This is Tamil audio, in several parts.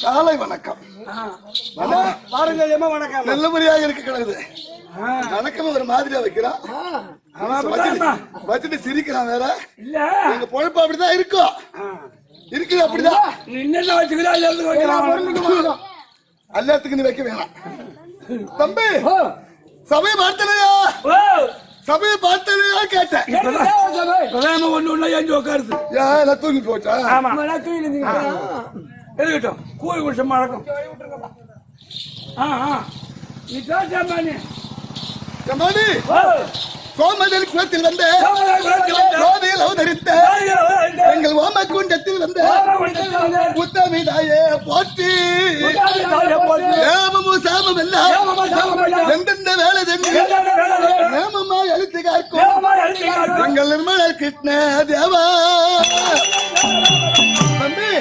காலை வணக்கம். நல்லபடியாக இருக்க கிடக்குது. வணக்கம் ஒரு மாதிரியா வைக்கிறான், வச்சுட்டு சிரிக்கிறான். வேற எங்க பொழப்பு அப்படிதான் இருக்கும், இருக்குது அப்படிதான். எல்லாத்துக்கு நீ வைக்க வேணாம் தம்பி. சபையை பார்த்தலையா? சபையை பார்த்தலையா கேட்டேன். தூங்கி போச்சா? இருக்கட்டும், கூழ் குடிச்ச மழக்கம். சோமதல் குலத்தில் வந்த சோதையில் அவதரித்த எங்கள் ஓம குண்டத்தில் வந்த உத்தமிதாயே போற்றி. ஏமமும் சாமம் எல்லாம் எந்தெந்த வேலை தெரிஞ்சு ஏமமா எழுத்து காக்கும் எங்கள் நிர்மல கிருஷ்ண தேவா. தம்பி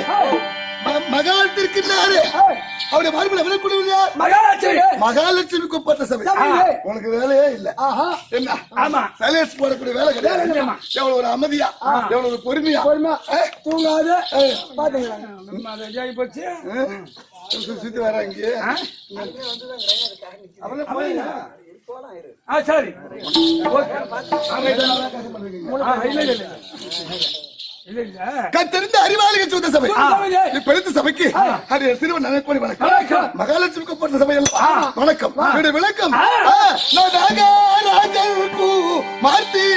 மகாலட்சுமி அவருடைய மறுபடியும் விலக்குடுவீங்க மகாலட்சுமி குப்பட்ட சபை. உனக்கு வேலையே இல்ல என்ன? சலேஸ் போடக்கூடிய வேலை கிடையாது. எவ்வளவு ஒரு அமைதியா, எவ்வளவு ஒரு பொறுமையா தூங்காத சுத்தி வர இங்கே சரி. கத்தறிந்த அறிவாளிகள் சூத சபை இப்பெருத்த சபைக்கு சிறுவன் நனைப்பொழி வணக்கம். மகாலட்சுமி குப்பட்ட சபையில் வணக்கம். விளக்கம் மார்த்தியே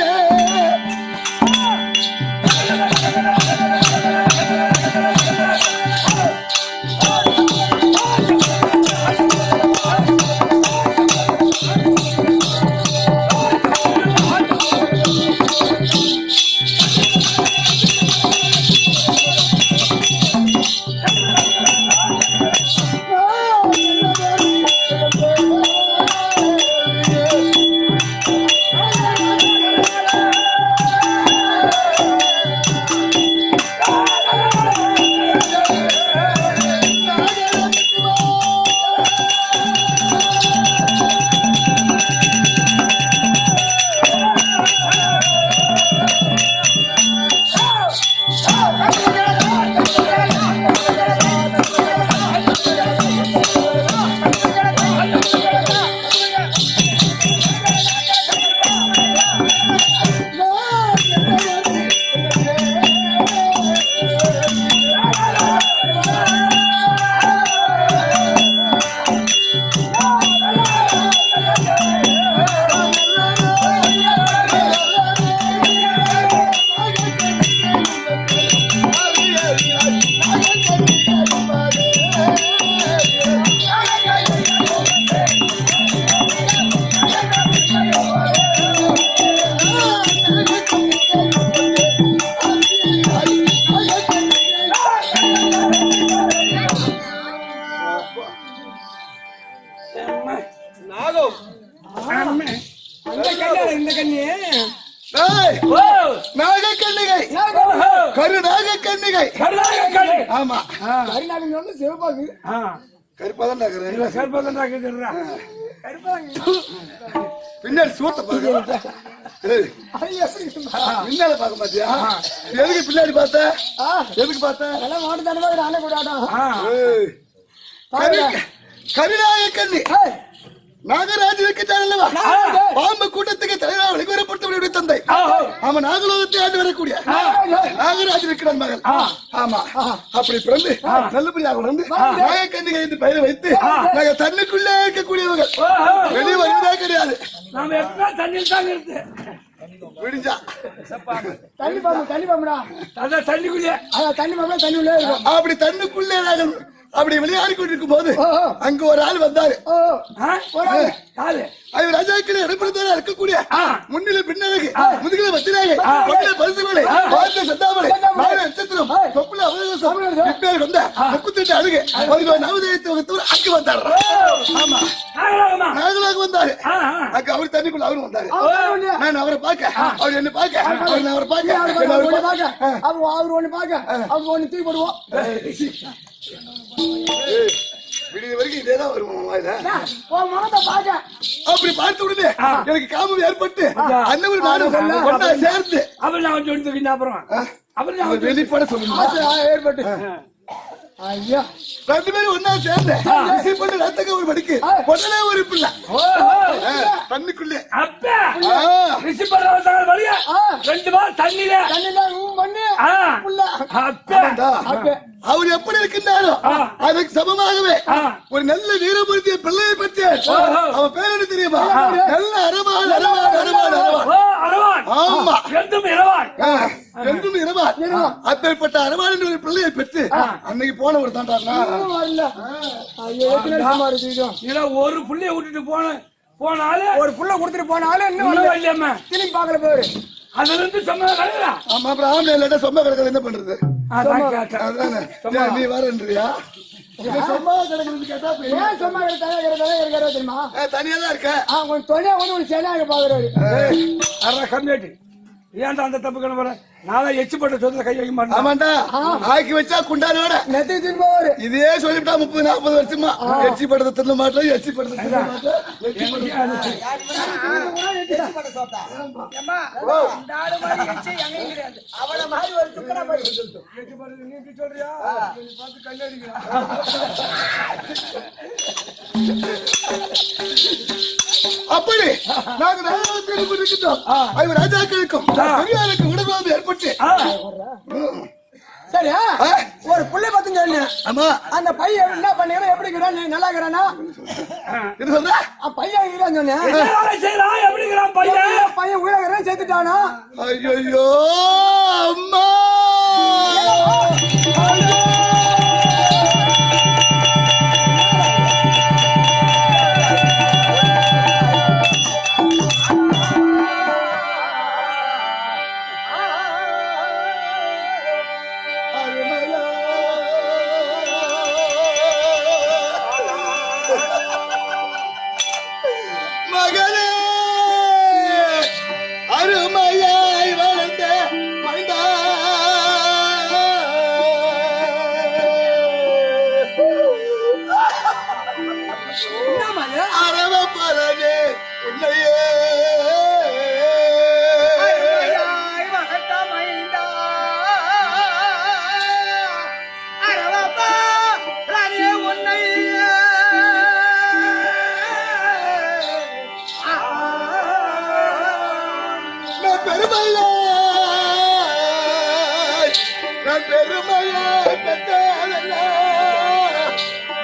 சாமி அந்த கண்ணால இந்த கண்ணி டேய் ஓ நாகக்கன்னிகை கருநாகக்கன்னிகை கருநாகக்கண்ணி ஆமா கருநாகக்கண்ணி வந்து சிவப்பாக்கு கருப்பாதான் நாக்குறேன் கருப்பாதான் நாக்குறா பின்னாடி சூத்த பாருங்க பின்னால பாக்க மாட்டியா எதுக்கு பின்னாடி பார்த்த எதுக்கு பார்த்த கருநாகக்கன்னி நாகராஜனுக்கு அல்லவா பாம்பு கூட்டத்துக்கு தலைவராக வெளிவரப்பட்டவருடைய தந்தை அவன் நாகலோகத்தை ஆண்டு வரக்கூடிய நாகராஜனுக்கு மகள் ஆமா அப்படி பிறந்து நல்லபடியாக பிறந்து நாகக்கன்னிகை என்று பெயரை வைத்து நாங்க தண்ணிக்குள்ளே இருக்கக்கூடியவர்கள் வெளியே வருவதே கிடையாது நாம எப்ப தண்ணியில் தான் இருக்கு விடிஞ்சா தண்ணி பாம்புடா அதான் தண்ணிக்குள்ளே தண்ணி பாம்பு தண்ணி உள்ளே இருக்கும் அப்படி தண்ணிக்குள்ளே நாங்கள் அப்படி விளையாடி கொண்டிருக்கும் போது அங்க ஒரு ஆள் வந்தாரு அவர் ராஜாக்களை இடப்படுத்தா இருக்கக்கூடிய முன்னிலை பின்னழகு முதுகில வத்திராக பரிசுகளை வாழ்ந்த சந்தாமலை நட்சத்திரம் தொப்புல அவகாசம் இப்பேர் வந்த 38 அழுகு அவர்கள் நவதேயத்தை வகுத்தவர் அங்கு வந்தார் ஆமா நாகலாக வந்தாரு அங்க அவர் தண்ணிக்குள்ள அவரும் வந்தாரு நான் அவரை பார்க்க அவர் என்ன பார்க்க அவரை பார்க்க அவர் ஒண்ணு பார்க்க அவங்க ஒண்ணு தூக்கி போடுவோம் விடிய வரைக்கும் இதேதான் வருவோம் அப்படி பார்த்த உடனே எனக்கு காமம் ஏற்பட்டு அண்ணன் நானும் ஒன்னா சேர்ந்து அவர் நான் சொல்லி அப்புறம் அவர் வெளிப்பட சொல்லுங்க ஏற்பட்டு ஐயா ரெண்டு பேரும் ஒன்னா சேர்ந்து பண்ண ரத்தங்க ஒரு மடிக்கு பொண்ணே ஒரு பிள்ளை தண்ணிக்குள்ளே ரெண்டு பேர் தண்ணியில அவர் எப்படி இருக்கின்றாரோ அதுக்கு சமமாகவே ஒரு நல்ல வீரமூர்த்திய பிள்ளையை பற்றி அவன் பேர் என்ன தெரியுமா நல்ல அரவான் அரவான் அரவான் அரவான் ஆமா என்றும் இரவான் என்றும் இரவான் அப்பேற்பட்ட அரவான் என்ற ஒரு பிள்ளையை பெற்று அன்னைக்கு போன ஒரு தாண்டாருனா ஒரு புள்ளைய விட்டுட்டு போனாலே ஒரு புள்ள கொடுத்துட்டு போனாலே இன்னும் திரும்பி பாக்கல போரு அதுல இருந்து சொன்ன கிடையா ஆமா அப்புறம் ஆம்பளை இல்லாட்ட சொம்ப கிடக்குது என்ன பண்றது நீ வரன்றியா சொம்மா கிடக்குறது கேட்டா சொம்மா கிடக்கு தெரியுமா தனியா தான் இருக்க கொஞ்சம் தொழிலா வந்து ஒரு சேனாக பாக்குறாரு அரை கம்மியாட்டு ஏன்டா அந்த தப்பு கிளம்புற நான் எச்சு போட்ட சொத்துல கை வைக்க மாட்டேன் ஆமாண்டா ஆக்கி வச்சா குண்டாரோட நெத்தி திரும்பவாரு இதே சொல்லிவிட்டா 30-40 வருஷமா எச்சி படுத்த தின்ன மாட்டோம் எச்சி படுத்த தின்ன மாட்டோம் அப்படி நாங்க ராஜாக்களுக்கும் பெரியாருக்கும் உடல்வாதம் ஏற்பட்டு சரியா ஒரு புள்ளை பாத்துங்க ஆமா அந்த பையன் என்ன பண்ணீங்கன்னா எப்படி இருக்கிறான் நல்லா இருக்கிறானா என்ன சொல்ற பையன் இருக்கிறான் சொன்னேன் பையன் உயிராகிறேன் சேர்த்துட்டானா ஐயோ அம்மா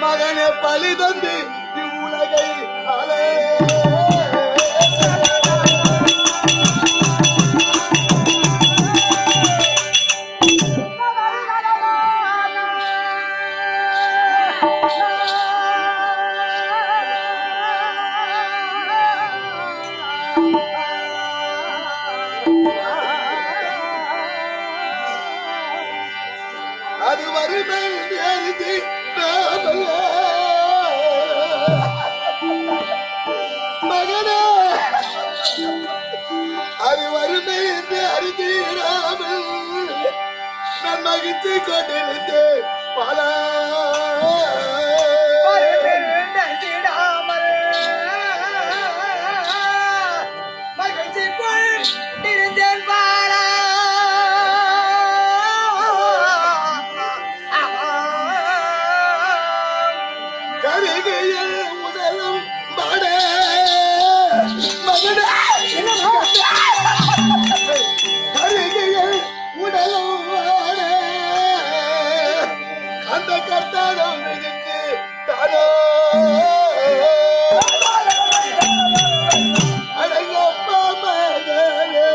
மகனே பழி தந்து இவ்வுலகை அலே அது வறுமை எழுதி மகிழ்ச்சி கொண்டிருந்தேன் பாலா மகிழ்ச்சி கொண்டிருந்தேன் பாலா கருகையில் முதலும் பாட மகனே கருகையில் உடலும் வாட அந்த கர்த்தாரம் மிகுந்து தானோ அடையப்பா மகனே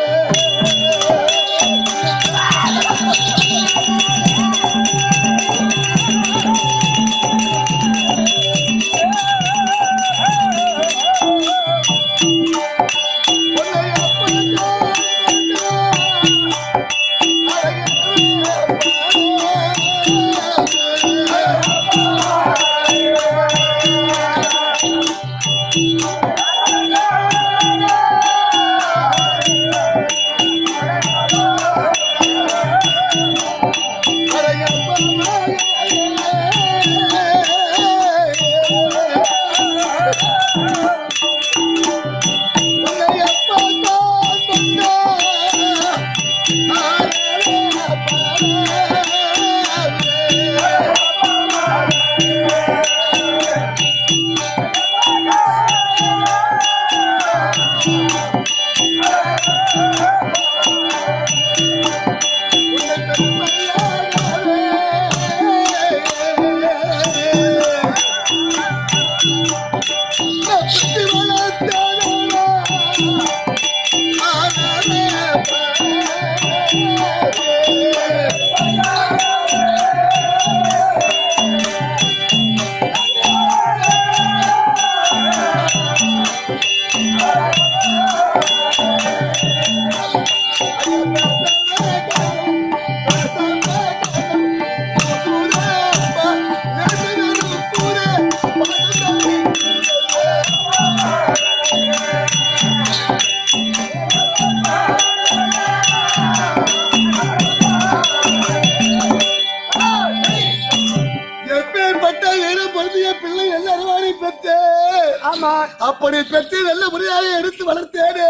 அப்படி பெற்று நல்ல முறையாக எடுத்து வளர்த்தேனே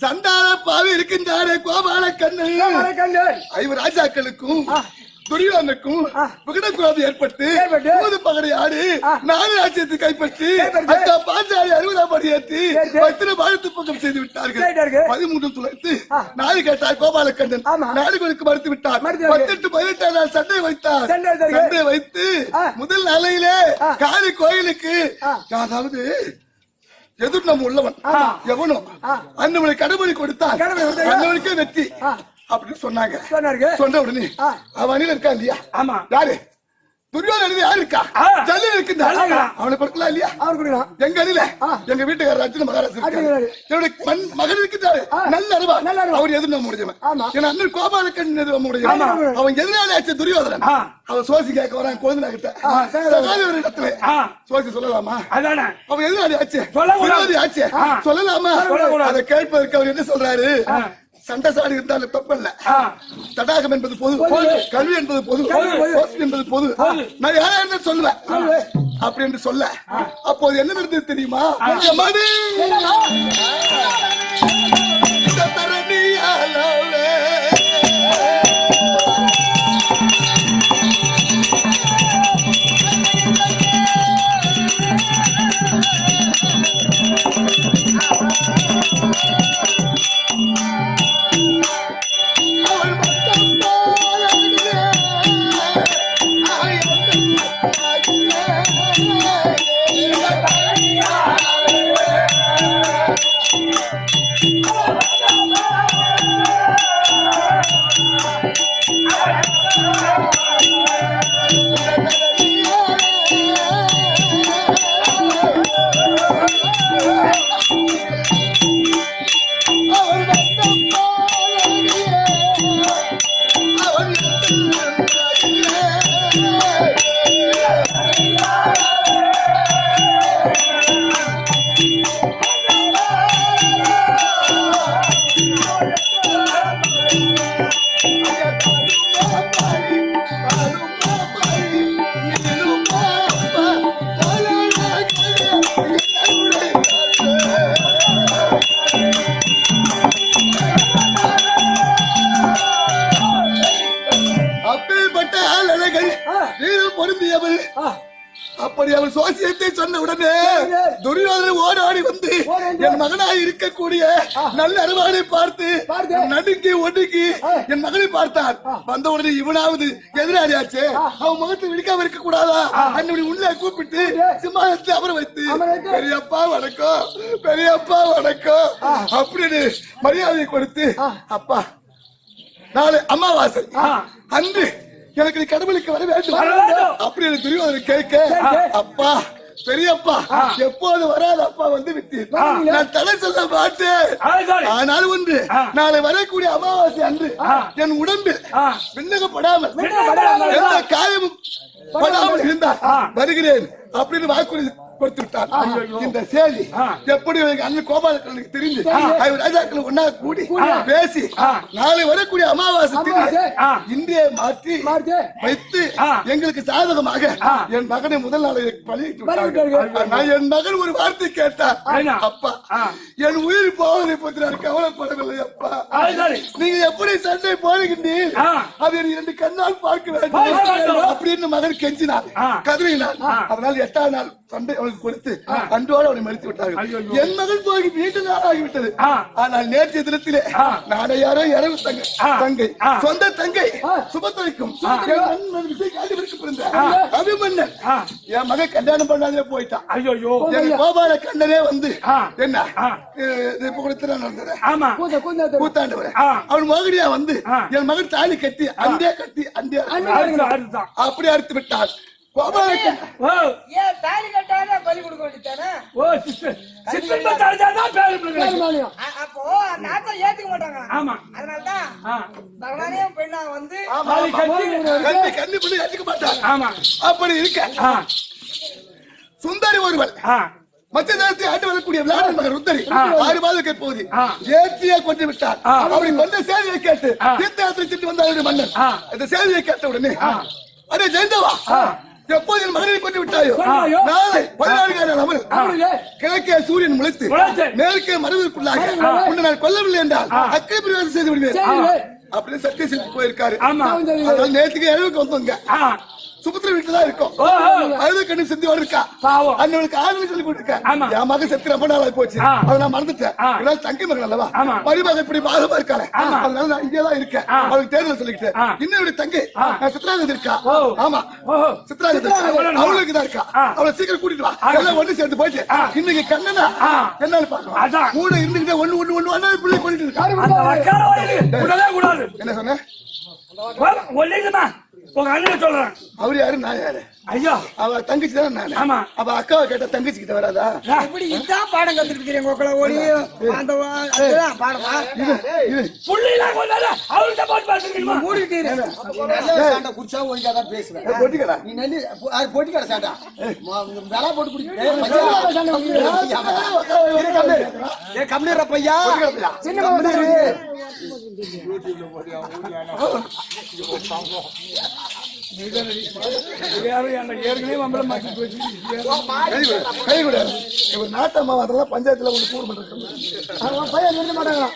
சண்டான பாவி இருக்கின்றானே கோபால கண்ணு 5 ராஜாக்களுக்கும் துரியோனுக்கும் விகடகுரோதம் ஏற்பட்டு பகடை ஆடி 4 ராஜ்யத்தை கைப்பற்றி அந்த பாஞ்சாலி 60ஆம் படி ஏற்றி பத்திர பாரத்து பக்கம் செய்து விட்டார்கள் 13 துளைத்து நாடு கேட்டார் கோபாலக்கண்ணன் நாடுகளுக்கு மறுத்து விட்டார் 18 நாள் சண்டை வைத்தார் சண்டை வைத்து முதல் நாளையிலே காளி கோயிலுக்கு அதாவது எதிர் நம்ம உள்ளவன் எவனோ அண்ணவனை கடவுளை கொடுத்தார் அண்ணவனுக்கே வெற்றி அப்படின்னு சொன்னாங்க சொன்ன உடனே அவன் அணில இருக்கா இல்லையா ஆமா யாரு துரியோதனன் யாரு இருக்கா ஜல்லி இருக்கின்ற அவனை கொடுக்கலாம் இல்லையா எங்க அணில எங்க வீட்டுக்காரர் அர்ஜுன மகாராஜ் என்னுடைய மகன் இருக்கின்றாரு நல்ல அறிவா அவர் எதிர் நம்ம முடிஞ்சவன் என் அண்ணன் கோபாலக்கண்ணன் எதிர் முடிஞ்சவன் அவன் எதிராளி ஆச்சு துரியோதனன் அவன் சோசி கேட்க வரான் கோவிந்தா கிட்ட சகாதேவர் இடத்துல சோசி சொல்லலாமா அவன் எதிராளி ஆச்சு விரோதி ஆச்சு சொல்லலாமா அதை கேட்பதற்கு அவர் என்ன சொல்றாரு சண்டை சாடி இருந்தாலும் தப்பல்ல தடாகம் என்பது பொது கல்வி என்பது பொது என்பது பொது நான் யாரா என்ன சொல்லுவேன் அப்படி என்று சொல்ல அப்போது என்ன நடந்தது தெரியுமா மணி அப்படி அவன் சோசியத்தை சொன்ன உடனே துரியோதனன் ஓடாடி வந்து என் மகனாய் இருக்கக்கூடிய நல்ல அருவானை பார்த்து நடுங்கி ஒடுங்கி என் மகனை பார்த்தான். வந்த உடனே இவனாவது எதிராளியாச்சு, அவன் முகத்தை விழிக்காம இருக்க கூடாதா? அன்னை உள்ளே கூப்பிட்டு சிம்மாசனத்தை அமர வைத்து பெரியப்பா வணக்கம், பெரியப்பா வணக்கம் அப்படின்னு மரியாதை கொடுத்து, அப்பா நாளை அமாவாசை அன்று எனக்கு நீ கடவுளுக்கு வர வேண்டும் அப்படின்னு துரியோதனன் கேட்க, அப்பா பெரியப்பா எப்போது வராது அப்பா வந்து விட்டீர், நான் தடை சொல்ல மாட்டேன். ஆனால் ஒன்று, நாளை வரக்கூடிய அமாவாசை அன்று என் உடம்பில் விண்ணகப்படாமல் எந்த காயமும் படாமல் இருந்தால் வருகிறேன் அப்படின்னு வாக்குறுதி கொடுத்து விட்டார். இந்த செய்தி எப்படி அண்ணன் கோபாலனுக்கு தெரிஞ்சு ராஜாக்கள் ஒன்னா கூடி பேசி நாளை வரக்கூடிய அமாவாசை இன்றைய மாற்றி வைத்து எங்களுக்கு சாதகமாக என் மகனை முதல் நாளை பழகிட்டு என் மகன் ஒரு வார்த்தை கேட்டார், அப்பா என் உயிர் போவதை பற்றி நான் கவலைப்படவில்லை அப்பா, நீங்க எப்படி சண்டை போடுகின்றீர் அதை இரண்டு கண்ணால் பார்க்க வேண்டும் அப்படின்னு மகன் கெஞ்சினார், கதறினார். அதனால் 8ஆம் நாள் சண்டை அவனுக்கு கொடுத்து அன்றோடு அவனை மறுத்து விட்டார்கள். என் மகன் போய் வீட்டு நாள் ஆகிவிட்டது. ஆனால் நேற்றைய தினத்திலே நாடையாரோ இரவு தங்கை சொந்த தங்கை சுபத்திரைக்கும் அபிமன்னன் என் மகன் கல்யாணம் பண்ணாதே போயிட்டான். கோபால கண்ணனே வந்து என்ன கூத்தாண்டவர் அவன் மகனியா வந்து என் மகன் தாலி கட்டி அந்தே கட்டி அந்தே அப்படி அறுத்து விட்டான். ஏத்துக்க மாட்டாங்க. அதனாலதான் பகவானையும் பெண்ணா வந்து அப்படி இருக்க சுந்தரி ஒருவள் மற்ற நேரத்தை ஆண்டு வரக்கூடிய விளையாட்டு மகன் ருத்தரி 6 மாதம் போகுது ஏற்றியே கொண்டு விட்டார். அப்படி கொண்ட சேவையை கேட்டு தீர்த்தயாத்திரை சென்று வந்தார் மன்னன். இந்த சேவையை கேட்ட உடனே அதே ஜெயந்தவா எப்போது என் மகனை கொண்டு விட்டாயோ நாளை 14 கிழக்கே சூரியன் முளைத்து மேற்கே மரபிற்குள்ளாக உன்னை நான் கொல்லவில்லை என்றால் அக்கறை பிரவேசம் செய்து விடுவேன் அப்படின்னு சத்திய செஞ்சு போயிருக்காரு. நேற்றுக்கு எழுவுக்கு வந்தவங்க சுபத்திர வீட்டுல தான் இருக்கும். அழுது கண்ணு செஞ்சு இருக்கா அண்ணனுக்கு ஆதரவு சொல்லி கொடுக்க என் மகன் செத்து ரொம்ப நாள் போச்சு, அதை நான் மறந்துட்டேன். தங்கை மகன் அல்லவா, மருமகன் இப்படி பாகமா இருக்காரு, அதனால நான் இங்கேதான் இருக்கேன் அவளுக்கு தேர்தல் சொல்லிக்கிட்டேன். இன்னொரு தங்கை சித்ராங்கதி இருக்கா, ஆமா சித்ராங்கதி அவளுக்கு தான் இருக்கா, அவளை சீக்கிரம் கூட்டிட்டு வா, எல்லாம் ஒண்ணு சேர்ந்து போயிட்டு இன்னைக்கு கண்ணனா என்னால பாக்கலாம் கூட இருந்துகிட்டே ஒண்ணு ஒண்ணு ஒண்ணு ஒண்ணு பிள்ளை கூட்டிட்டு இருக்காரு. என்ன சொன்ன உங்க அண்ணன் சொல்றேன். அவரு யாரு நான் யாரு? ஐயா அவ தங்கச்சி தானே நானு. ஆமா அவ அக்காவை கேட்ட தங்கச்சி கிட்ட வராதா? இப்படி இதான் பாடம் கத்துக்கிறீங்க உங்களை ஓடி அந்த பாடமா புள்ளில கொண்டால அவர்ட்ட போட்டு பாத்துக்கீங்க மூடிட்டு நல்ல சாண்டா குடிச்சா ஒழுங்காதான் பேசுவேன். போட்டிக்கடா நீ நன்னி அது போட்டிக்கடா சாண்டா வேலை போட்டு குடி ஏ கம்மியற பையா சின்ன நாட்டம்மா அதெல்லாம் பஞ்சாயத்துல ஒரு கூறு பண்றாங்க பையன் நிறுத்த மாட்டாங்களா?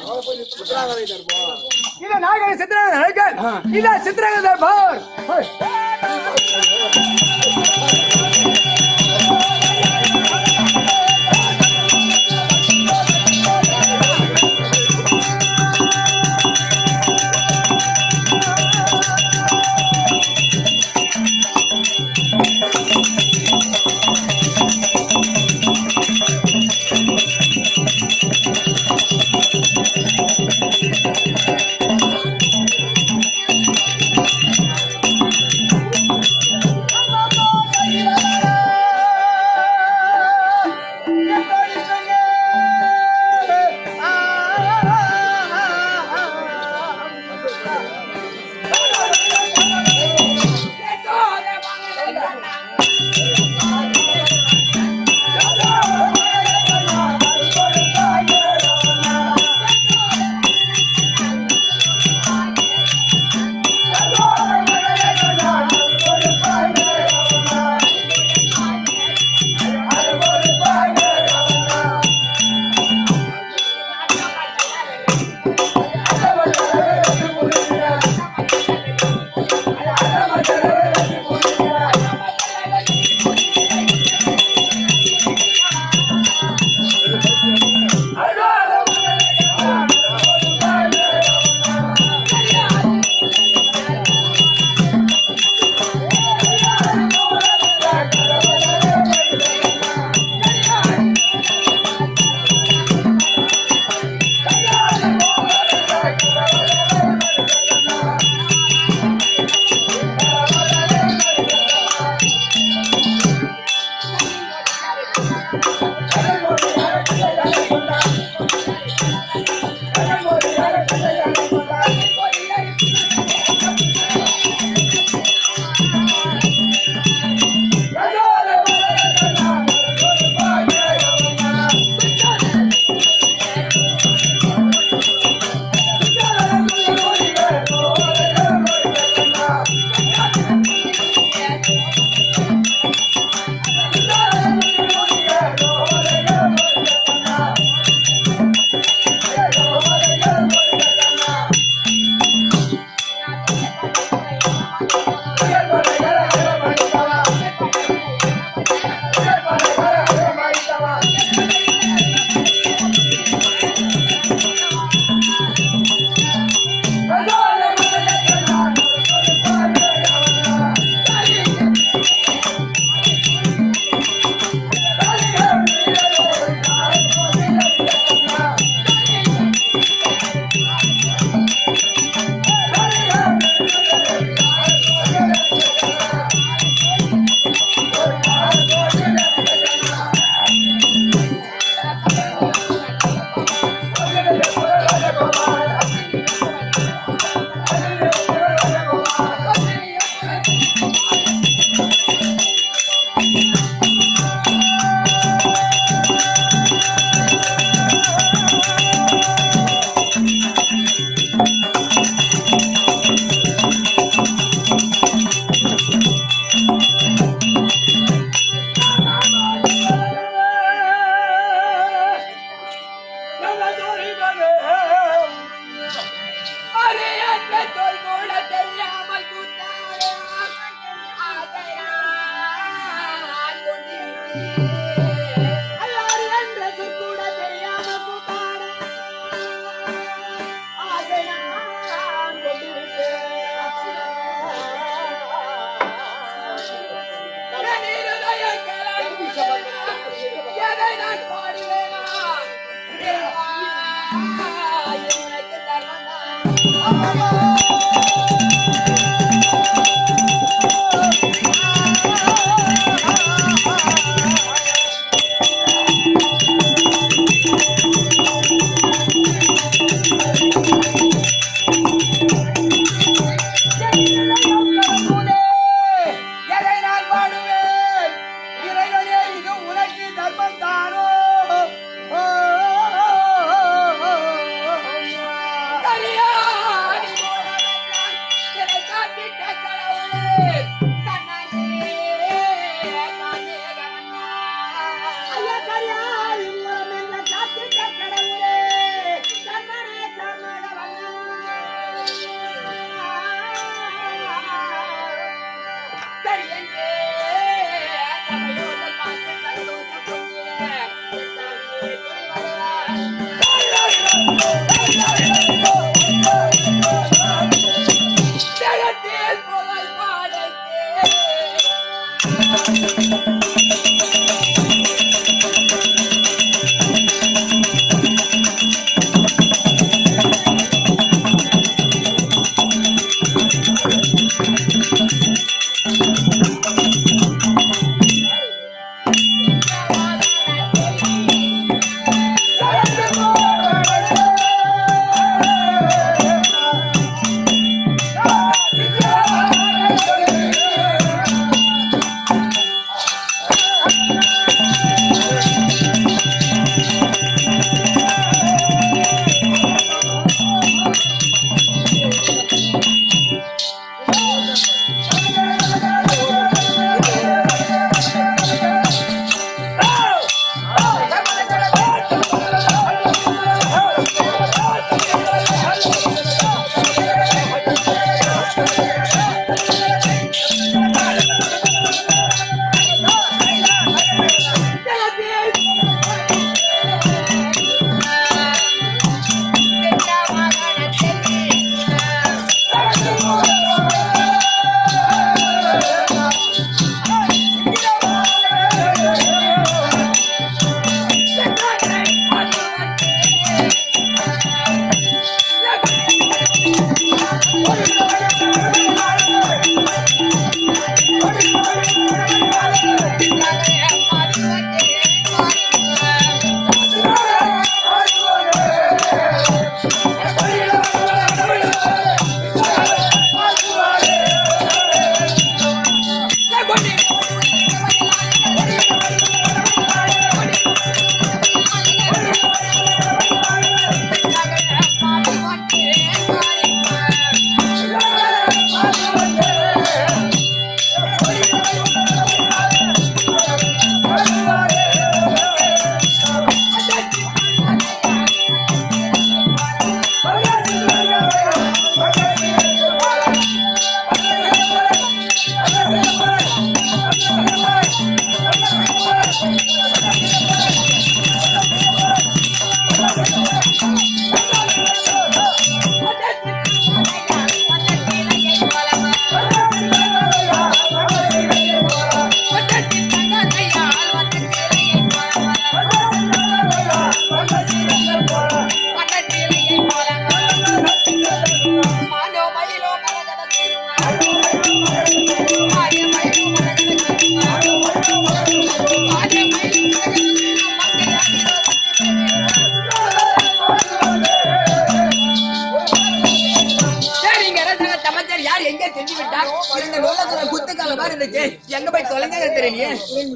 எங்க போய் தொலைங்க தெரியலையே.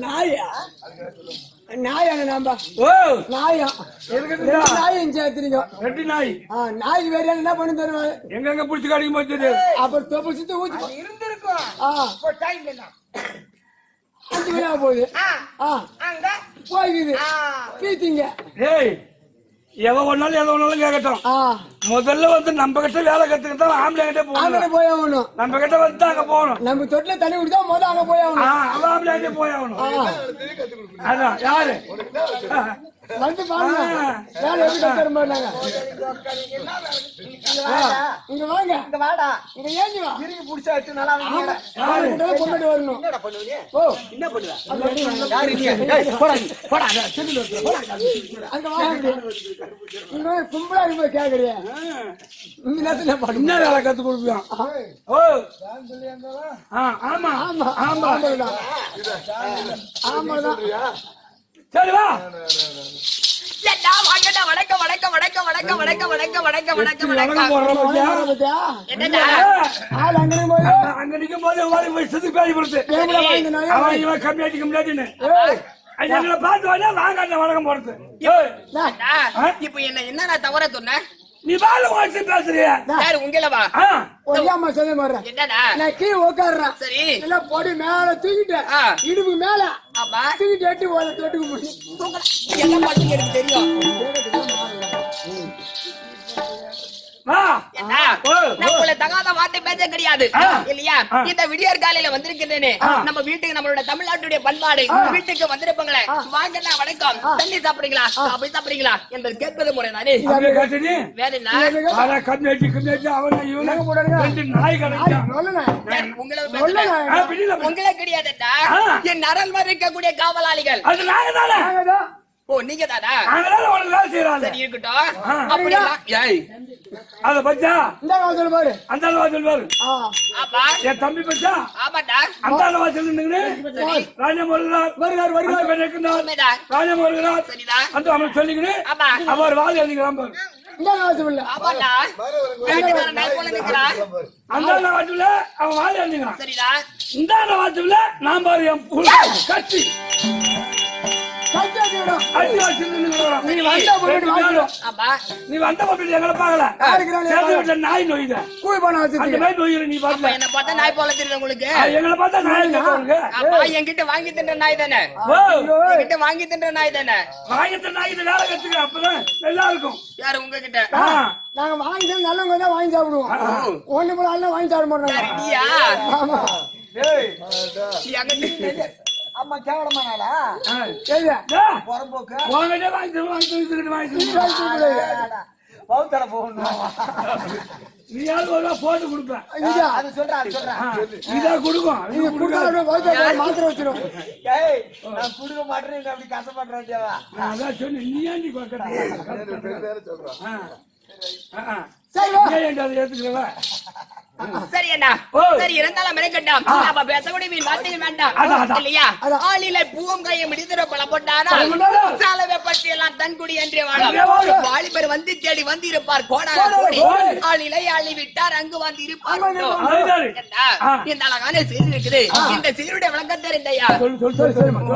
நாயா நாயான நாம்பா ஓ நாயா எதுக்கு நாயும் சேர்த்துறீங்க. ரெண்டு நாய் நாய்க்கு வேற என்ன பண்ணி தருவாங்க? எங்க புடிச்சு காடிக்கும் போச்சு. அப்புறம் தொப்பு சுத்தி ஊத்தி இருந்திருக்கும் டைம் என்ன 5 மணி ஆக போகுது. போய்க்குது பீத்திங்க. ஏய் எவன் ஒன்னாலும் எதை ஒன்னாலும் கேட்கட்டும். முதல்ல வந்து நம்ம கிட்ட வேலை கத்துக்கிட்டா ஆம்பளை கிட்ட போகணும். போய் ஆகணும். நம்ம கிட்ட வந்து அங்க போகணும். நம்ம தொட்டில தண்ணி குடிச்சா முதல்ல அங்க போய் ஆகணும். அவன் ஆம்பளை கிட்ட போய் ஆகணும். அதான் யாரு வந்து பாருங்க வேலை எப்படி கத்துற மாதிரி இங்க வாங்க. இந்த வாடா இங்க ஏஞ்சி வா. திரும்பி புடிச்சா வச்சு நல்லா வந்து கொண்டுட்டு வரணும். என்னடா பண்ணுவீங்க? ஓ என்ன பண்ணுவ? யாரு நீ? போடா போடா செல்லுல அங்க வாங்க. இங்க கும்பலா இங்க கேக்குறியா? இந்த நேரத்துல பாடு. என்ன வேலை கத்து கொடுப்பியான்? ஓ ஆமா ஆமா ஆமா ஆமாதான். சரி வா. ஏண்டா வாங்கடா வணக்கம் வணக்கம் வணக்கம் வணக்கம் வணக்கம் வணக்கம் வணக்கம் வணக்கம் வணக்கம் வணக்கம் போடுறோம் பாத்தியா? என்னடா ஆள் அங்கே போய் அங்க நிக்கும் போது வாடி போய் சுத்தி பேடி கொடுத்து அவன் இவன் கம்மியாட்டி கம்மியாட்டின்னு எங்களை பார்த்து வாங்க வாங்க வணக்கம் போடுறது. இப்போ என்ன நான் தவற சொன்னேன்? நீ பால வாட்சி பேசுறியா? யாரு உங்களவா? ஒய்யாம சொல்ல மாட்டேன். என்னடா நான் கீழே உட்காடுறேன். சரி எல்லாம் பொடி மேல தூக்கிட்டேன். இடுப்பு மேல ஆமா தூக்கிட்டு எட்டி போல தொட்டுக்கு முடியும். என்ன பண்ணுங்க எனக்கு தெரியும். வா என்ன? நான் உங்களை தகாத வார்த்தை பேச கிடையாது இல்லையா? இந்த விடியற் காலையில வந்திருக்கிறேனே நம்ம வீட்டுக்கு நம்மளோட தமிழ்நாட்டுடைய பண்பாடு வீட்டுக்கு வந்திருப்பாங்களே வாங்கண்ணா வணக்கம் தண்ணி சாப்பிடுறீங்களா அப்படி சாப்பிடுறீங்களா என்று கேட்பது முறை தானே. வேற என்ன கம்மியாட்டி கம்மியாட்டி அவன் இவன் நாய் கிடைக்கும். உங்களை கிடையாதுடா என் நரல் இருக்கக்கூடிய காவலாளிகள். அது நாங்க தானே. ஓ நீங்க தானா? உனக்கு வேலை செய்யறாங்க. சரி இருக்கட்டும். அப்படியா அத பச்சா இந்த வாசல் பாரு. அந்த வாசல் பாரு. ஆமா என் தம்பி பச்சா ஆமாடா அந்த வாசல் நின்னு ராஜம் வருகிறார் வருகிறார் உண்மைதான். ராஜம் வருகிறார். சரிதான். அந்த அவன் சொல்லிக்கிட்டு ஆமா அவர் வாதி எழுதிக்கிறான் பாரு. இந்த வாசல் இல்ல. ஆமாடா வீட்டுக்காரன் நாய் போல நிக்கிறான். அந்த வாசல்ல அவன் வாதி எழுதிக்கிறான். சரிதான். இந்த வாசல்ல நான் பாரு என் கட்சி அடி வாசல் நின்னுக்கிறான். நீ வந்தா போயிட்டு வாசல். ஆமா நீ வந்த போட்டு எங்களை பாக்கல. சேர்ந்து விட்ட நாய் நோயுத கூய் பண்ண அந்த வச்சிருக்கீங்க. மாதிரி நோயிரு நீ அப்ப பாக்கல. என்ன பார்த்தா நாய் போல தெரியுது உங்களுக்கு? எங்களை பார்த்தா நாய் கேட்கறவங்க. அப்பா என்கிட்ட வாங்கி தின்ற நாய் தானே? என்கிட்ட வாங்கி தின்ற நாய் தானே? வாங்கிட்ட நாய்க்கு வேலை கத்துக்க அப்பதான் நல்லா இருக்கும். யாரு உங்ககிட்ட? நாங்க வாங்கி நல்லவங்க தான் வாங்கி சாப்பிடுவோம். ஒண்ணு போல எல்லாம் வாங்கி சாப்பிட மாட்டோம். நீயா? ஆமா நீ அங்கிட்டு அம்மா கேவலமானால சரியா? புறம்போக்கு உங்ககிட்ட வாங்கி பௌத்தர போகணும். நீ யாரு ஒரு போட்டு கொடுப்பேன். அது சொல்றேன் இதா கொடுக்கும். நீங்க குடுக்காத பௌத்தர மாத்திரை வச்சிரும். ஏய் நான் குடுக்க மாட்டேன் அப்படி கஷ்டப்படுறேன் தேவா. நான் அதான் சொன்னேன். நீ ஏன் நீ சரி ஏத்துக்கிறவ சரி அண்ணா சரி இருந்தாலும் மெனக்கட்டாம் நம்ம பேசக்கூடிய வார்த்தைகள் வேண்டாம் இல்லையா? ஆளில பூங்காயை முடித்துற கொலை போட்டாரா சாலவை பற்றி எல்லாம் தன்குடி என்றே வாழும் வாலிபர் வந்து தேடி வந்து இருப்பார் கோடான கோடி ஆளிலை ஆளி விட்டார் அங்கு வந்து இருப்பார். இந்த அழகான செய்தி இருக்குது. இந்த செய்தியுடைய விளக்கம் தெரிந்தையா?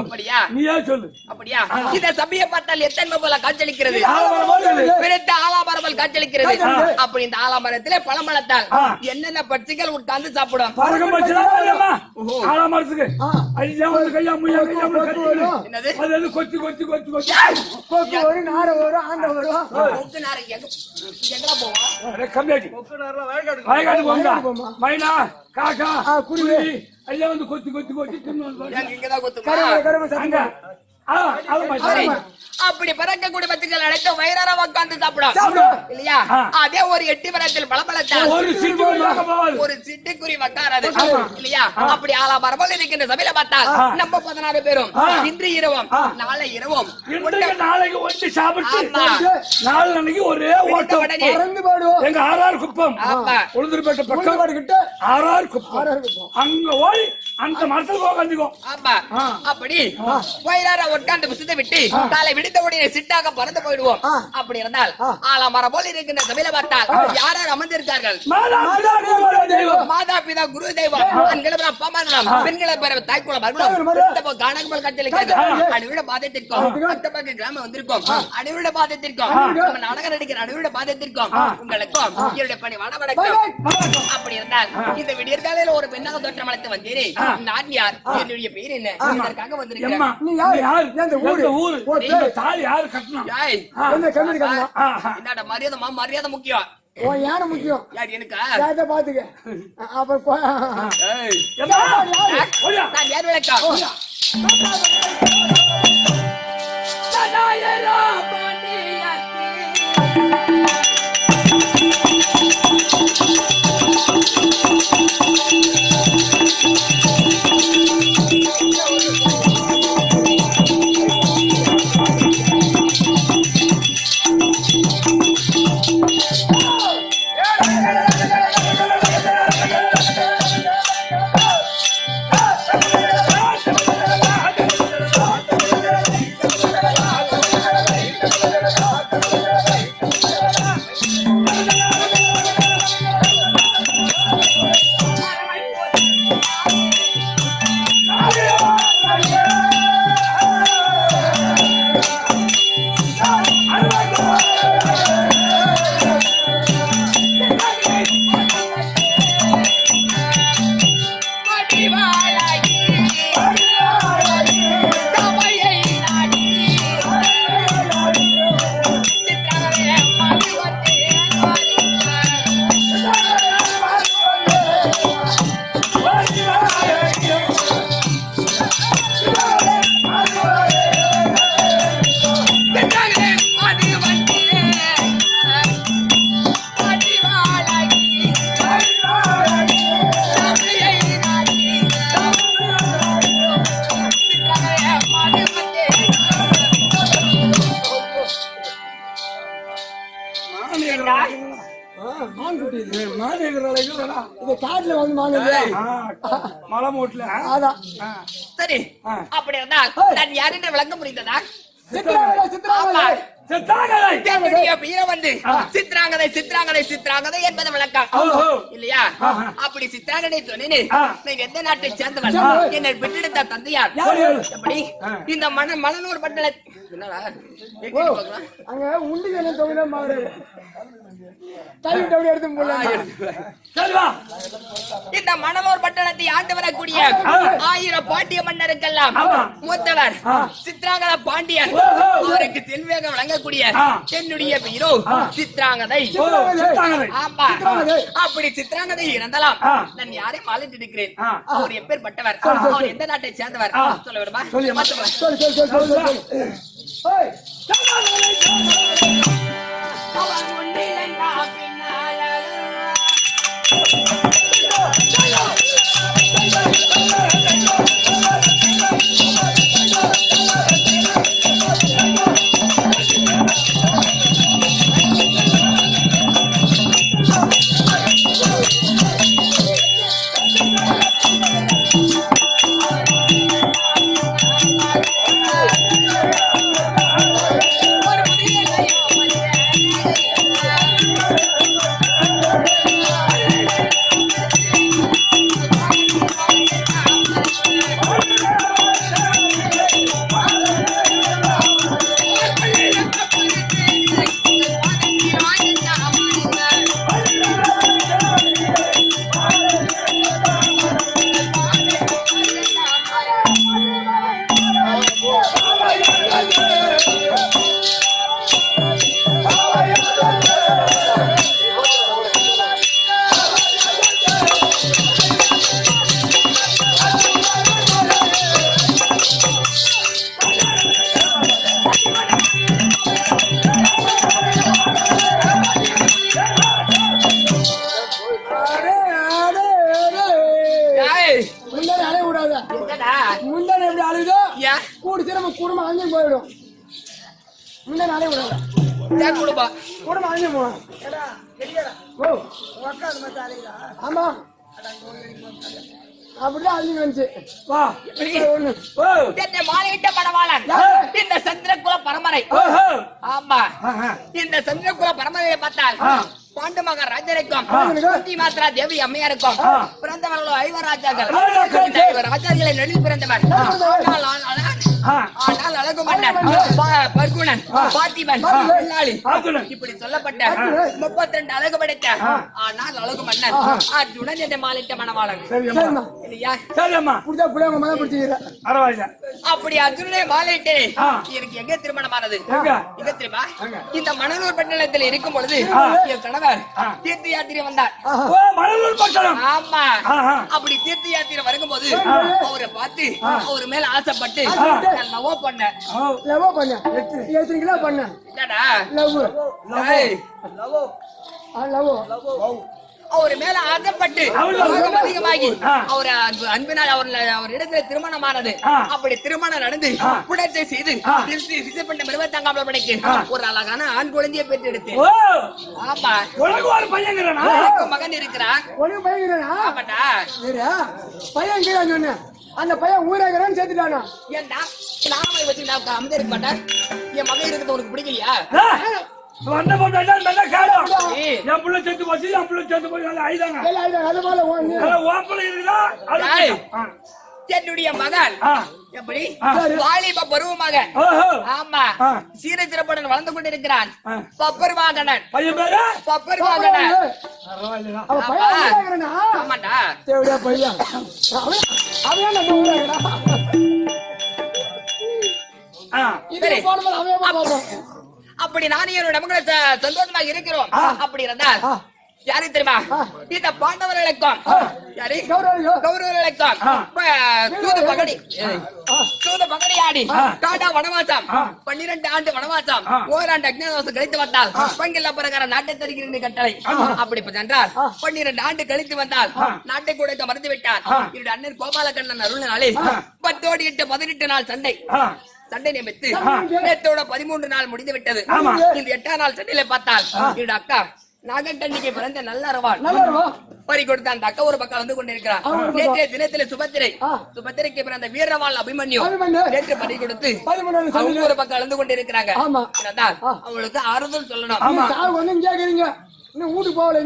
அப்படியா? நீயா சொல்லு. அப்படியா? இந்த சபையை பார்த்தால் எத்தன்மை போல காட்சியளிக்கிறது. பிறத்த ஆலாமரமல் காட்சியளிக்கிறது. அப்படி இந்த ஆலாமரத்திலே பழமளத்தால் என்னென்ன பட்சிகள் உட்கார்ந்து சாப்பிடும். ஆலாமரத்துக்கு கையா முய்யா என்னது? அது கொச்சு கொச்சு கொச்சு கொச்சு ஒரு நார வரும் ஆண்ட வரும். கொக்கு நாரை எங்கடா போவோம்? கம்மியாட்டி வயக்காட்டுக்கு போங்க. மைனா காக்கா குருவி எல்லாம் வந்து கொச்சு கொச்சு கொச்சு இங்கதான் கொத்துமா? சரி. அப்படி பறக்கக்கூடிய பட்சிகள் அனைத்து வயிறார உட்கார்ந்து சாப்பிடும் இல்லையா? அதே ஒரு 8 மரத்தில் பலபலத்தால் ஒரு சிட்டுக்குருவி வக்காரது இல்லையா? அப்படி ஆலாமரமல் இருக்கின்ற சபையில பார்த்தால் நம்ம 16 பேரும் இன்று இரவும் நாளை இரவும் நாளைக்கு ஒன்று சாப்பிட்டு நாளைக்கு ஒரே ஓட்டம் எங்க ஆர்ஆர் குப்பம் உளுந்தூர்பேட்டை பக்கம் ஆர்ஆர் குப்பம் அங்க ஓடி அந்த மரத்தில் போகாதுக்கும். அப்படி வயிறார உட்கார்ந்து புசித்து விட்டு காலை விடுத்த உடனே சிட்டாக பறந்து போயிடுவோம். அப்படி இருந்தால் ஆலாமரம் போல இருக்கின்ற சபையில பார்த்தால் யார் யார் அமர்ந்திருக்கார்கள்? மாதா பிதா குரு தெய்வம் ஆண்களை பமானலாம் பெண்களை பெற தாய்க்குளம் மறுபடியும் காணகமல் கட்டளிக்கிறது. அடிவிட பாதத்திற்கும் அத்தப்பக்க கிராமம் வந்திருக்கோம். அடிவிட பாதத்திற்கும் நாடகம் நடிக்கிற அடிவிட பாதத்திற்கும் உங்களுக்கும் என்னுடைய பணி வட வணக்கம். அப்படி இருந்தால் இந்த விடியற்காலையில ஒரு பெண்ணாக தோற்றம் அழைத்து வந்தீரே நான் யார்? என்னுடைய பேர் என்ன? இதற்காக வந்திருக்கிறேன். எம்மா, நீ யார்? யார்? எந்த ஊரு? எந்த ஊரு? ஓ, இந்த தாலி யாரு கட்டணும்? ஏய், என்ன கம்பெனி கட்டணும்? என்னடா மரியாதை மரியாதை முக்கியம். உன் யானை முக்கியம். யார் எனக்கா? யார்கிட்ட பாத்துக்க. அப்புறம் ஏய், எம்மா, ஓடியா. நான் யார் விளக்கா? சதாயரா மான்குட்டி இது. மாநகரால இல்லடா. இது காட்டுல வந்து மாங்குது. மலை மூட்டுல. அதான். சரி, அப்படி இருந்தால் நான் யார் என்று விளங்க முடிந்ததா? சித்ராங்கதை, சித்ராங்கதை. செத்தாங்கலை. என்னுடைய பெயரை வந்து சித்ராங்கதை சித்ராங்கதை சித்ராங்கதை என்பது விளக்கம் ஓஹோ. இல்லையா? அப்படி சித்ராங்கதை சொன்னேனே, நீ எந்த நாட்டை சேர்ந்தவன்? சேர்ந்தவன். என்னை பெற்றெடுத்த தந்தையார் யாரு? எப்படி? இந்த மணனூர் பட்டண என்னடா ஓ, அங்க உண்டிக்கு என்ன தொகுதியில மாறுது. தள்ளி டவுடி எடுத்து போடலாம். சரி வா. இந்த மணலூர் பட்டணத்தை ஆண்டு வரக்கூடிய 1000 பாண்டிய மன்னருக்கெல்லாம் ஆமா. மூத்தவர் சித்ராங்கத பாண்டியன். ஓஹோ. அவருக்கு தென்வேகம் வழங்கக்கூடிய என்னுடைய பெயரோ சித்ராங்கதை. செத்தாங்கலை. ஆமா. சித்ராங்கதை. அப்படி சித்ராங்கதை இறந்தலாம். நான் யாரையும் மாலிட்டு இருக்கிறேன். அவர் எப்பேற்பட்டவர்? அவர் எந்த நாட்டை சேர்ந்தவர்? சொல்ல விடுமா? சொல்லியம்மா. சொல்லு, சொல்லு, சொல்லு, சொல்லு, சொல்லு. ஏய், அவர் முன்னிலையா பின்னால முன்னாடி அலைய விடாத. முன்னாடி எப்படி அழுதோ கூடு சிரம குடும்பம் அங்கேயும் போயிடும். முன்னாடி அலைய விடாத. குடும்பம் அங்கேயும் போகும். ஓ, ஆமா அப்படிதான் அழிஞ்சு வந்துச்சு. வா. ஒண்ணு ஓ. என்னை மாலையிட்ட மணவாளன் இந்த சந்திரகுல பரம்பரை. ஓஹோ. ஆமா, இந்த சந்திரகுல பரம்பரையை பார்த்தால் பாண்டு மகன் ராஜருக்கும் குந்தி மாத்ரா தேவி அம்மையாருக்கும் பிறந்தவர்கள் 5 ராஜாக்கள். இந்த 5 ராஜாக்களை நடுவில் பிறந்தவர். ஆனால் ஆனால் அழகு மன்னன் பர்குணன் பாத்திமன் வெள்ளாளி இப்படி சொல்லப்பட்ட 32 அழகு படைத்த ஆனால் அழகு மன்னன் அர்ஜுனன் என்ற மாலிட்ட மணவாளன் இல்லையா? அப்படி அர்ஜுனனை மாலிட்டு எனக்கு எங்க திருமணமானது எங்க தெரியுமா? இந்த மணலூர் பட்டணத்தில் இருக்கும் பொழுது என் கணவர் தீர்த்த யாத்திரை வந்தார். ஆமா, அப்படி தீர்த்த யாத்திரை வரும்போது அவரை பார்த்து அவரு மேல ஆசைப்பட்டு லவ் பண்ணேன். அவர் மேல ஆசைப்பட்டு அதிகமாகி அவர் அன்பினால் அவர் இடத்துல திருமணமானது. அப்படி திருமணம் நடந்து புடத்தை செய்து விசைப்பட்ட 25ஆம் படைக்கு ஒரு அழகான ஆண் குழந்தையை பெற்று எடுத்து. ஆமா, மகன் இருக்கிறான். அந்த பையன் ஊரேகிறான்னு சேர்த்துட்டானா? ஏன்டா நாம வச்சு நான் அமைதி இருக்க மாட்டேன். என் மகன் இருக்கிறது உனக்கு பிடிக்கலையா? என்னுடைய மகன் எப்படி வாலிப பருவமாக ஆமா சீரச்சிறப்புடன் வளர்ந்து கொண்டிருக்கிறான். பப்பர் வாகனன் பப்பர் வாகனன். ஆமாண்டா அப்படி நானும் என்னோட மகளை சந்தோஷமாக இருக்கிறோம். அப்படி இருந்தால் யாரு தெரியுமா? இந்த பாண்டவர்களுக்கும் யாரு கௌரவர்களுக்கும் சூது பகடி ஆடி காடா வனவாசம் 12 ஆண்டு வனவாசம் ஓராண்டு அக்னிவாசம் கழித்து வந்தால் பங்கில்லா பிரகாரம் நாட்டை தருகிறேன் கட்டளை. அப்படி சென்றால் 12 ஆண்டு கழித்து வந்தால் நாட்டை கூட மறந்து விட்டார். என்னுடைய அண்ணன் கோபாலகண்ணன் அருள்னாலே 10 ஓடி 8 18 நாள் சண்டை நியமித்து நேத்தோட 13 நாள் முடிந்து விட்டது. இந்த 8ஆம் நாள் சண்டையில பார்த்தால் என்னோட அக்கா நாகண்டன்னிக்கு பிறந்த நல்லறவாள் பறி கொடுத்த அந்த அக்கா ஒரு பக்கம் வந்து கொண்டிருக்கிறார். நேற்றைய தினத்திலே சுபத்திரைக்கு பிறந்த வீரவாள் அபிமன்யு நேற்று பறி கொடுத்து அவங்க ஒரு பக்கம் அழுந்து கொண்டிருக்கிறாங்க. அவங்களுக்கு ஆறுதல் சொல்லணும். வீட்டுக்கு போகல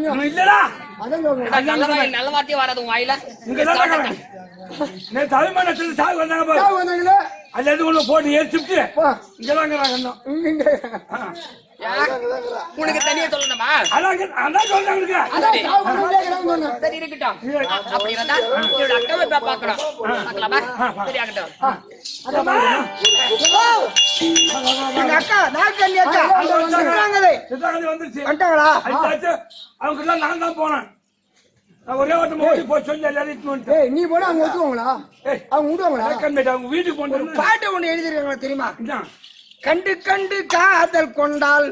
நல்ல வார்த்தையே வராது உன் வாயில. போட்டு ஏறிச்சுட்டு உனக்கு தனியா சொல்லணுமா? சரி இருக்கட்டும். அப்படி இருந்தா அக்காவை பாக்கணும் பாக்கலாமா? சரி ஆகட்டும். அவங்க நான் தான் போனேன். ஒரே போய் சொல்லி எல்லாரும் நீ போனா அவங்க ஒத்துவாங்களா? அவங்க விடுவாங்களா? அவங்க வீட்டுக்கு போன பாட்டு ஒண்ணு எழுதிருக்காங்க தெரியுமா? கண்டு கண்டு காதல் கொண்டால்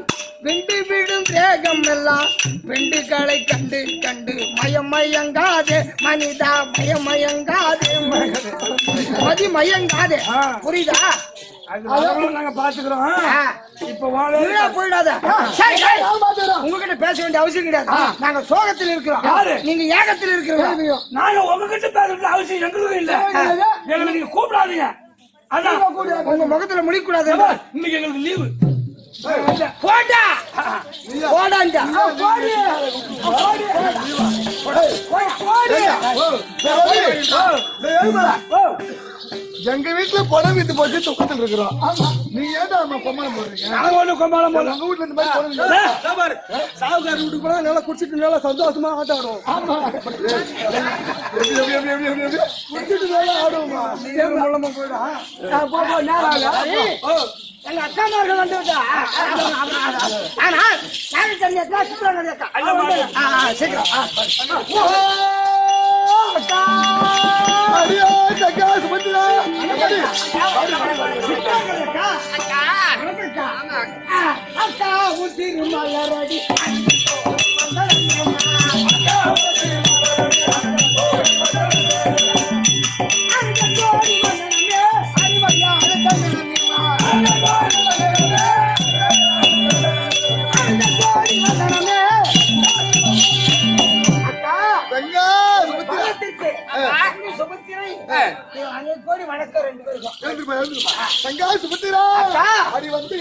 விண்டு விடும் தேகம் எல்லாம் வெண்டுகளை கண்டு கண்டு மயமயங்காதே மனிதா மயமயங்காதே மயங்காதே. புரியுதா? நாங்க பாத்துக்கிறோம். இப்ப போயிடாத. உங்ககிட்ட பேச வேண்டிய அவசியம் கிடையாது. நாங்க சோகத்தில் இருக்கிறோம், நீங்க ஏகத்தில் இருக்கிறோம். நாங்க உங்ககிட்ட பேசுறது அவசியம் எங்களுக்கு இல்ல. எங்களுக்கு நீங்க கூப்பிடாதீங்க. உங்க முகத்துல முடிக்கூடாது. இன்னைக்கு எங்களுக்கு லீவு. போடா போடாண்டா எங்க வீட்டுல பணம் வித்து போச்சு துக்கத்தில் இருக்கிறோம். நீங்க ஏன்டா கொம்மாளம் போடுறீங்க? நாங்க ஒண்ணு கொம்மாளம் போடுறோம். உங்க வீட்டுல இந்த மாதிரி சாவுகாரி வீட்டுக்கு போனா நல்லா குடிச்சிட்டு நல்லா சந்தோஷமா ஆட்டம் ஆடுவோம். குடிச்சிட்டு நல்லா ஆடுவோமா? மூலமா போயிடா எங்க அக்கா மார்கள் வந்து அக்கா ஊத்தி மலரடி கோடி வணக்கம் 2 பேருக்கும். சுபத்திரா அடி வந்து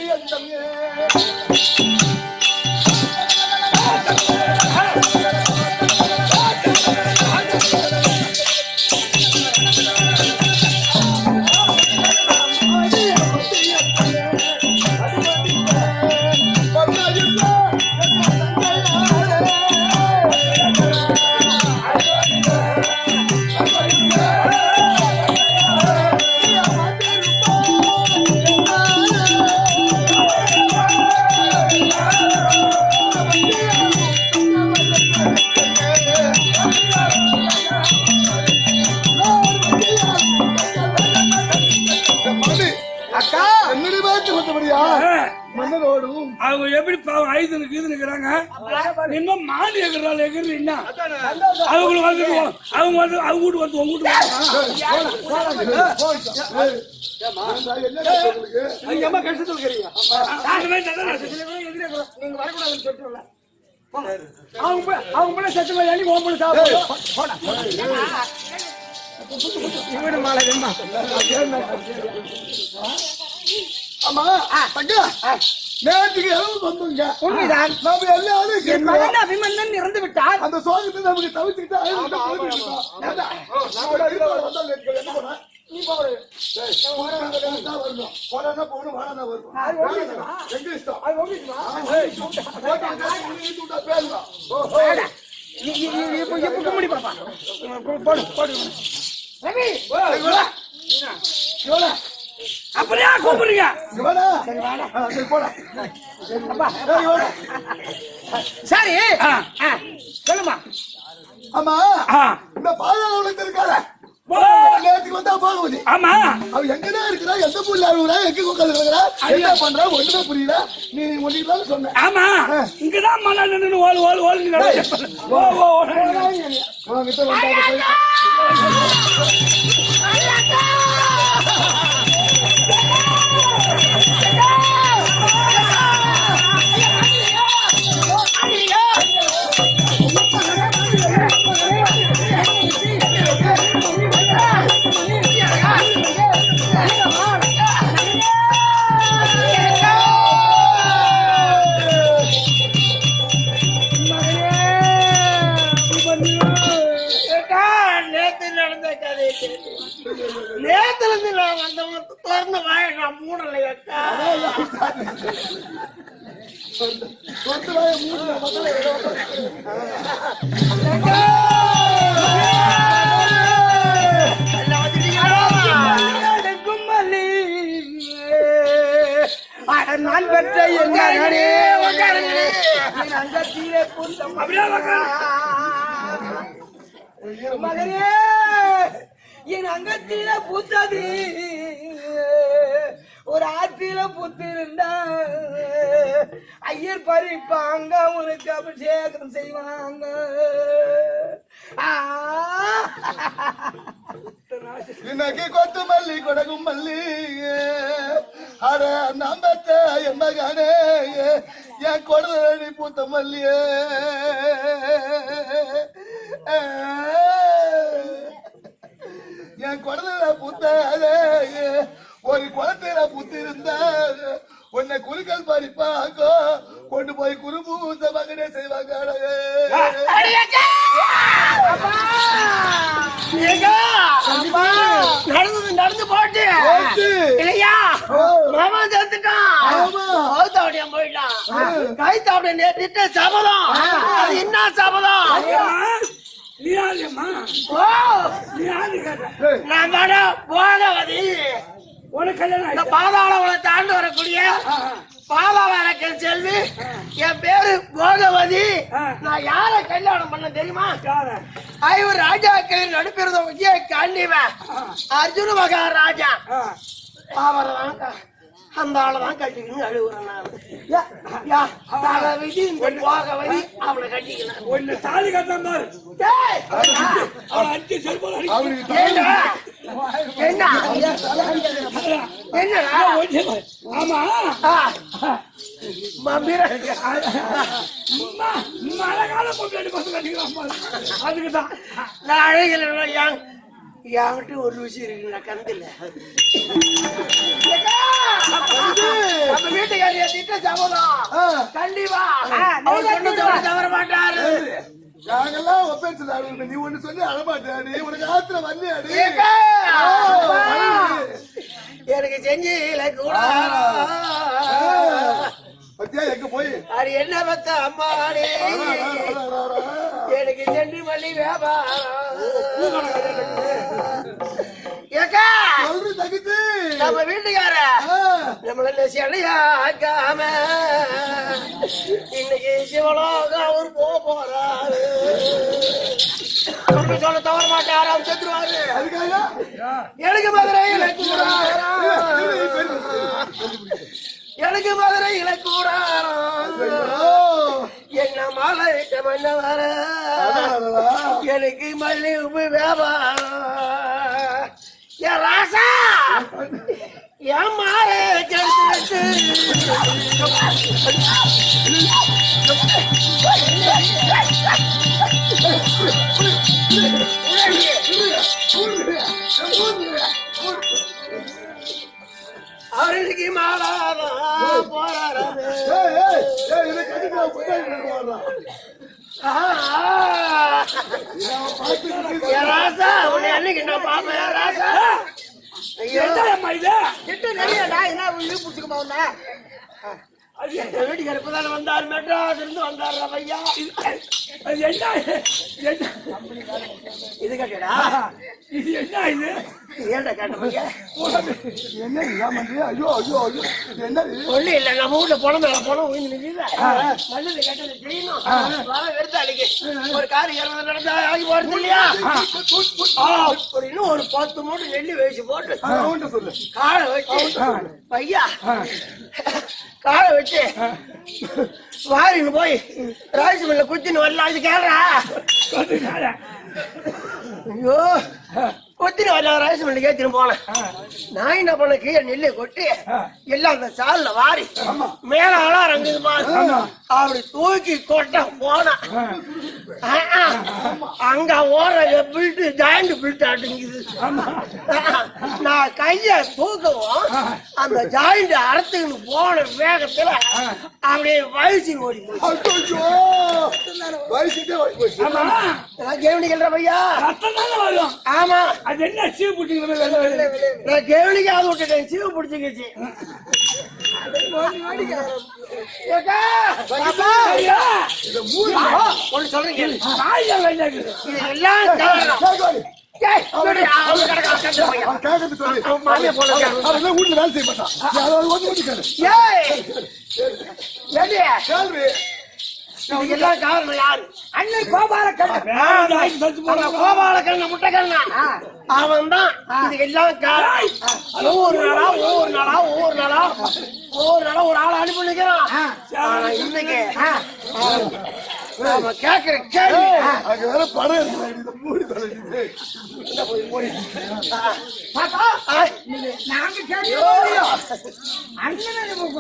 மைதனுக்கு இது நிக்கிறாங்க இன்னும் மாடு எகிறாள் எகிறீன்னா அவங்களுக்கு வந்து அவங்க வந்து அவங்க வீட்டு வந்து உங்க வீட்டு அம்மா கஷ்டத்துல இருக்கிறீங்க நீங்க வரக்கூடாதுன்னு சொல்லிட்டு அவங்க கூட செத்து போய் ஓம் பண்ணி சாப்பிடு மாலை ஆமா தங்கா நேற்றுக்கு எவ்வளவு வந்தோங்க உண்மைதான் நாம எல்லாரும் என் மகன் அபிமன்னன் இறந்து விட்டார் அந்த சோகத்தை நமக்கு தவிர்த்துக்கிட்டு நீ போடு வரணும் போனா போகணும் வாடா வரணும் எங்க இஷ்டம் பேசலாம் முடி பாப்பா போடு போடு ரவி அப்படியா கூப்பிடுங்க சரி சொல்லுமா ஆமா இந்த பாதாள இருக்காத நேற்றுக்கு வந்தா போகுது ஆமா அவ எங்கதான் இருக்கிறா எந்த புள்ள அழுகுறா எங்க உட்காந்துருக்கிறா என்ன பண்றா ஒண்ணுமே புரியல நீ ஒன்றிதான் சொன்ன ஆமா இங்கதான் மழை நின்று ஓல் ஓல் ஓல் ஓ ஓ உங்ககிட்ட வந்தாங்க போய் நேத்துல இருந்து நான் வந்தவங்க திறந்து வாய நான் மூடலையக்கா நான் பெற்ற எங்க மகனே என் அங்கத்தில பூத்தது ஒரு ஆற்றில பூத்திருந்தா ஐயர் பறிப்பாங்க உனக்கு அபிஷேகம் செய்வாங்க இன்னைக்கு கொத்து மல்லி கொடகும் மல்லி அட நம்பத்த என் மகனே என் கொடலடி பூத்த மல்லியே என் குடல புத்தாதே ஒரு குளத்தில புத்திருந்த உன்னை குறுக்கல் பறிப்பாங்க கொண்டு போய் குருபூச மகனே செய்வாங்க நடந்து நடந்து போட்டு இல்லையா மாமா சேர்த்துட்டான் போயிட்டான் கை தாவடிய நேற்று சபதம் அது என்ன சபதம் நீ ஆளுமா நீ ஆளு கேட்ட நான் தானே போகவதி உனக்கு கல்யாணம் இந்த பாதாளவளை தாண்டு வரக்கூடிய பாதாள அரக்கன் செல்வி என் பேரு போகவதி நான் யார கல்யாணம் பண்ண தெரியுமா ஐவர் ராஜாக்களின் நடுப்பிறந்த கண்டிவன் அர்ஜுன மகாராஜா அவரை அந்த ஆளைதான் கட்டிக்கணும் அழுகுறேன் போகவதி அவளை கட்டிக்கணும் ஒன்னு தாலி கட்டாம அடிச்சு செல்போம் என்ன என்னடா ஆமா மழை காலம் போட்டு பசங்க கட்டிக்கலாம் அதுக்குதான் நான் அழகில என்கிட்ட ஒரு விஷயம் இருக்கு நான் கருதில்ல நம்ம வீட்டுக்காரிய திட்ட சமதம் கண்டிப்பா அவர் சொன்னதோட தவற மாட்டாரு நாங்கெல்லாம் ஒப்பேச்சு நீ ஒண்ணு சொல்லி அழமாட்டாடி உனக்கு ஆத்திர வந்தியாடி எனக்கு செஞ்சு கூட பத்தியா எங்க போய் அது என்ன பத்த அம்மாடி எனக்கு சென்று மல்லி வியாபாரம் நம்ம வீட்டுக்கார நம்மள சிலையாக்காம இன்னைக்கு சிவலோக அவர் போறாரு சொல்ல தவற மாட்டாரு அவர் செத்துருவாரு எனக்கு மதுரை எனக்கு மதுரை இலக்கூடாரம் மாலை பண்ண வர எனக்கு மல்லிகைப்பூ வியாபாரம் என் ராசா என் மாலை கெடுத்து அவருக்கு மாலாதான் போராடுறது ராசா உன்னை அன்னைக்கு நான் பாப்பேன் ராசா என்னம்மா இது? கிட்ட நிறையடா என்ன பிடிச்சிக்கமா உன்ன வீட்டுக்கு இப்பதானே வந்தாரு மெட்ராஸ் இருந்து வந்தாரு ஐயா அது என்ன இது கேட்டா இது என்ன இது? ஏன்டா கேட்ட பையா என்ன ஏமாந்து? ஐயோ ஐயோ ஐயோ என்னது? ஒண்ணு இல்ல நம்ம வீட்டுல பணம் உயிர் நிற்குது நல்லது கேட்டது செய்யணும் வர வெறுத்தா அன்னைக்கு ஒரு கார் இறந்து நடந்தா ஆகி போறது இல்லையா ஒரு இன்னும் ஒரு 10 மூட்டை நெல்லி வச்சு போட்டு சொல்லு. காலை வச்சு பையா காலை வச்சு வாரின்னு போய் ராஜ் மில்ல குத்தின்னு வரலாம் அது கேள்றா ஐயோ கொத்தின்னு வரலாம் ராஜ் மில்லுக்கே திரும்ப போனேன் நான் என்ன பண்ண கீழே நெல்லை கொட்டி எல்லாம் அந்த சால்ல வாரி மேல ஆளா ரங்குது பாரு அப்படி தூக்கி கொட்ட போன அங்க ஓடுற பில்ட் ஜாயிண்ட் பில்ட் ஆட்டுங்குது நான் கைய தூக்கவும் அந்த ஜாயிண்ட் அறுத்துக்கின்னு போன வேகத்துல அப்படியே வயசின் ஓடி போச்சு கவனிக்கிற பையா ஆமா அது என்ன சீவு பிடிச்சிக்கிற நான் கவனிக்காத விட்டுட்டேன் சீவு பிடிச்சிக்கிச்சு ஒண்ணு சொல்றேன் எல்லாம் வீட்டுல வேலை செய்ய மாட்டான். எல்லாம் காரணம் யாரு அன்னை கோபாலக்கண்ணன் முட்டைக்கண்ணா அவன் தான் இதுக்கு எல்லாம் காரணம் ஒவ்வொரு நாளா ஒரு ஆளை அனுப்பி நிக்கிறான் இன்னைக்கு கேக்குற கேள்வி அங்க வேற படம் இருக்கு. மூடி தொலைக்குது.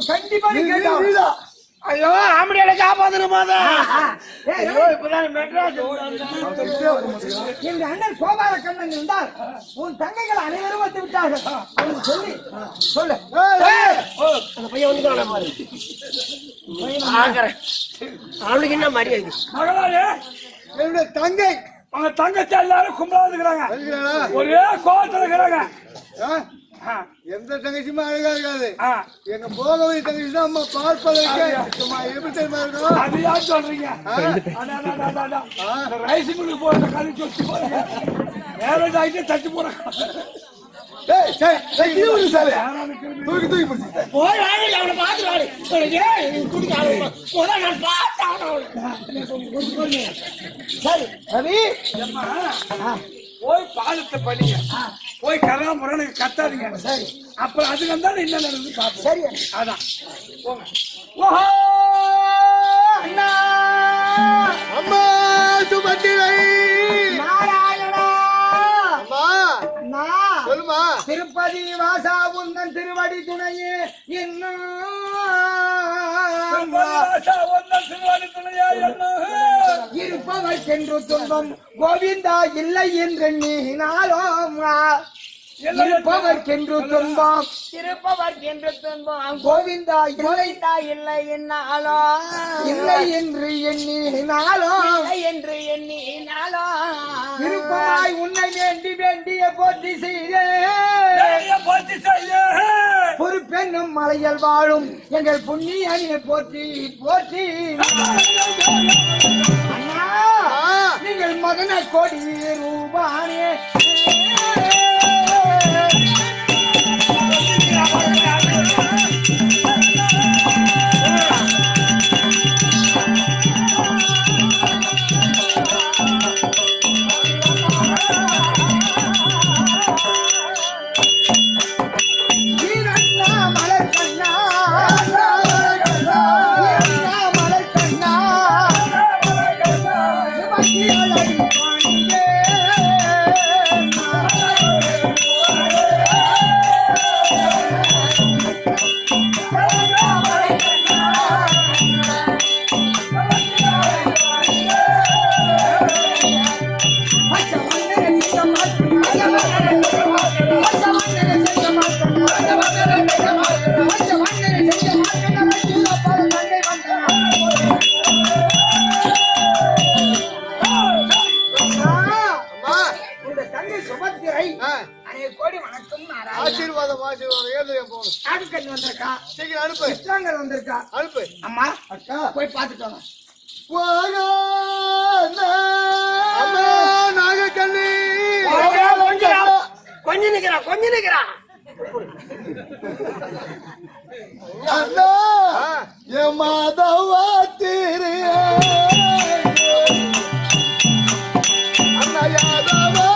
கண்டிப்பா ஐயோ ஆம்படியால காப்பாத்தணும் போதா ஐயோ இப்பதான் மெட்ராஸ் எங்க அண்ணன் கோபாலக்கண்ணன் இருந்தால் உன் தங்கைகள் அனைவரும் வந்து விட்டார்கள் சொல்லி சொல்லு அந்த பையன் வந்து அவனுக்கு என்ன மரியாதை மகளாரே, என்னுடைய தங்கை அவங்க தங்கச்சி எல்லாரும் கும்பலா இருக்கிறாங்க, ஒரே கோவத்துல இருக்கிறாங்க. எந்த தங்கச்சியுமே அழகா இருக்காது. எங்க போகவை தங்கச்சி தான் அம்மா பார்ப்பதற்கு எப்படி தெரியுமா இருக்கும்? அது யார் சொல்றீங்க? ரைஸ் மில்லுக்கு போற கதை சொல்லி போறீங்க, வேற ஆகிட்டு தட்டு போற தூக்கி தூக்கி பிடிச்சிட்டேன். போய் அவனை பார்த்து சரி ரவி போய் பாலத்தை படிங்க, போய் கராமுரனுக்கு கத்தாதீங்க. சரி, அப்புறம் அது வந்தாலும் என்ன நடந்து பார்ப்போம். சரி அதான் போங்க. ஓஹோ அண்ணா அம்மா சுமத்திரை நாராயணா அம்மா அண்ணா சொல்லுமா. திருப்பதி வாசா உந்தன் திருவடி துணையே இன்னும் இருப்பவர் சென்று துன்பம் கோவிந்தா இல்லை என்று நீனாலும் இருப்பவர் சென்று துன்பம் கோவிந்தா இல்லை என்னாலும் இல்லை என்று எண்ணினாலும் விருப்பமாய் உன்னை வேண்டிய போற்றி செய்தே பொறுப்பெண்ணும் மலையில் வாழும் எங்கள் புண்ணியனை போற்றி போற்றி அண்ணா நீங்கள் மகன கொடி ரூபானே மலர் கண்ணா வந்திருக்கா, சீக்கிரம் அனுப்பு கிருஷ்ணாங்கர் வந்திருக்கா. அனுப்பு அம்மா அக்கா போய் பார்த்துட்டு வாங்க. அம்மா நாகக்கண்ணி கொஞ்சம் நிக்கிறா. அண்ணா என் மாதவா திரு அண்ணா யாதவா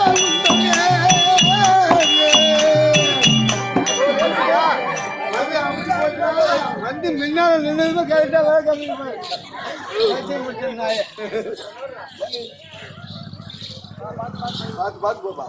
வந்து முன்னால நின்று கரெக்டா வேலை கம்மி பார்த்து போப்பா